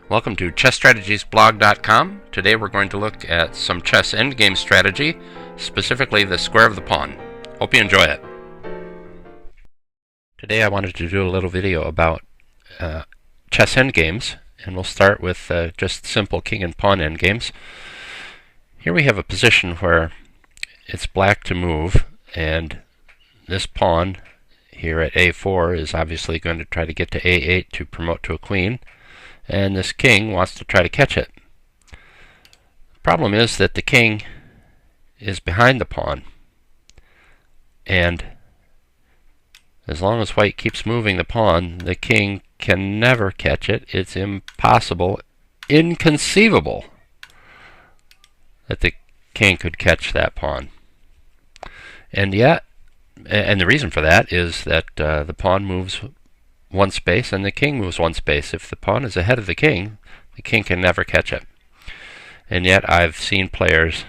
Welcome to ChessStrategiesBlog.com. Today we're going to look at some chess endgame strategy, specifically the square of the pawn. Hope you enjoy it. Today I wanted to do a little video about chess endgames, and we'll start with just simple king and pawn endgames. Here we have a position where it's black to move, and this pawn here at a4 is obviously going to try to get to a8 to promote to a queen, and this king wants to try to catch it. The problem is that the king is behind the pawn, and as long as white keeps moving the pawn, the king can never catch it. It's impossible, inconceivable, that the king could catch that pawn. And yet, and the reason for that is that the pawn moves one space and the king moves one space. If the pawn is ahead of the king can never catch it. And yet I've seen players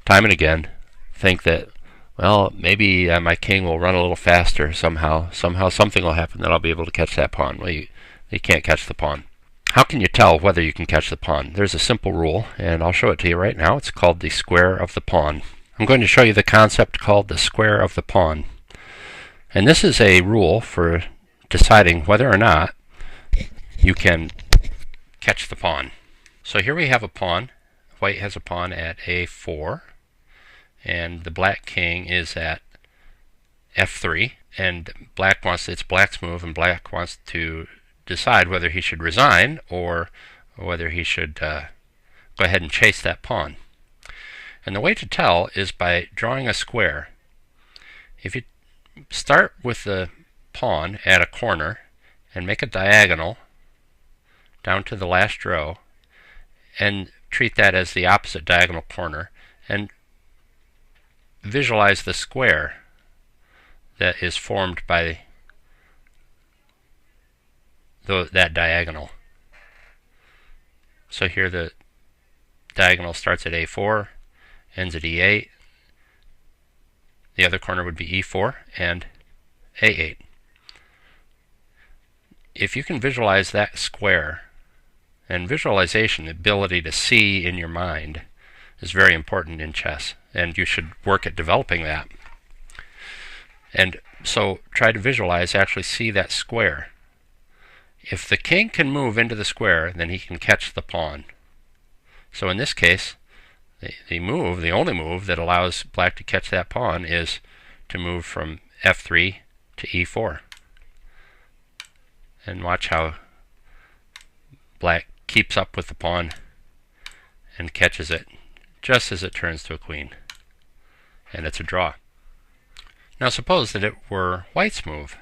time and again think that, well, maybe my king will run a little faster somehow something will happen that I'll be able to catch that pawn. Well, you can't catch the pawn. How can you tell whether you can catch the pawn? There's a simple rule, and I'll show it to you right now. It's called the square of the pawn. I'm going to show you the concept called the square of the pawn. And this is a rule for deciding whether or not you can catch the pawn. So here we have a pawn. White has a pawn at a4, and the black king is at f3, and it's black's move, and black wants to decide whether he should resign or whether he should go ahead and chase that pawn. And the way to tell is by drawing a square. If you start with the pawn at a corner and make a diagonal down to the last row and treat that as the opposite diagonal corner and visualize the square that is formed by that diagonal. So here the diagonal starts at a4, ends at e8. The other corner would be e4 and a8. If you can visualize that square, and visualization, the ability to see in your mind, is very important in chess, and you should work at developing that. And so try to visualize, actually see that square. If the king can move into the square, then he can catch the pawn. So in this case, the only move that allows black to catch that pawn is to move from f3 to e4. And watch how black keeps up with the pawn and catches it just as it turns to a queen. And it's a draw. Now suppose that it were white's move.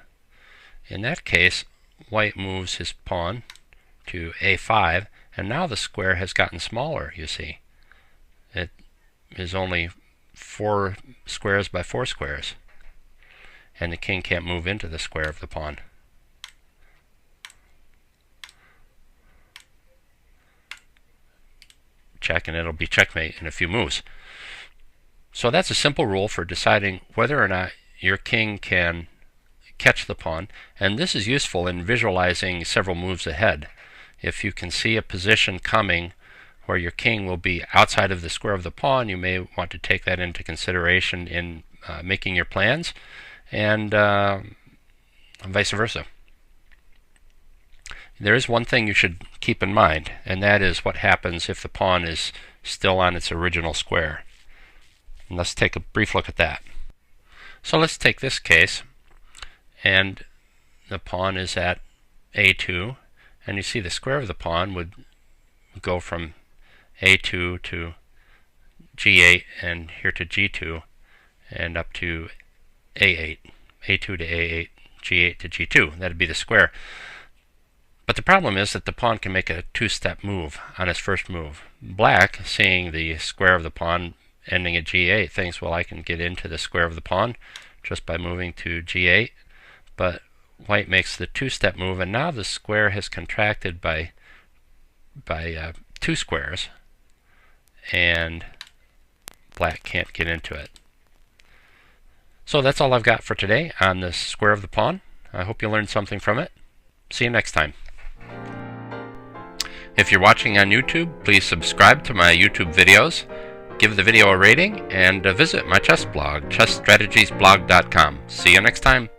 In that case, white moves his pawn to a5, and now the square has gotten smaller, you see. It is only 4 squares by 4 squares, and the king can't move into the square of the pawn. Check, and it'll be checkmate in a few moves. So that's a simple rule for deciding whether or not your king can catch the pawn, and this is useful in visualizing several moves ahead. If you can see a position coming where your king will be outside of the square of the pawn, you may want to take that into consideration in making your plans, and vice versa. There is one thing you should keep in mind, and that is what happens if the pawn is still on its original square. And let's take a brief look at that. So let's take this case, and the pawn is at a2, and you see the square of the pawn would go from a2 to g8, and here to g2, and up to a8, a2 to a8, g8 to g2. That would be the square. But the problem is that the pawn can make a 2-step move on its first move. Black, seeing the square of the pawn ending at g8, thinks, well, I can get into the square of the pawn just by moving to g8. But white makes the 2-step move, and now the square has contracted by 2 squares, and black can't get into it. So that's all I've got for today on the square of the pawn. I hope you learned something from it. See you next time. If you're watching on YouTube, please subscribe to my YouTube videos, give the video a rating, and visit my chess blog, chessstrategiesblog.com. See you next time.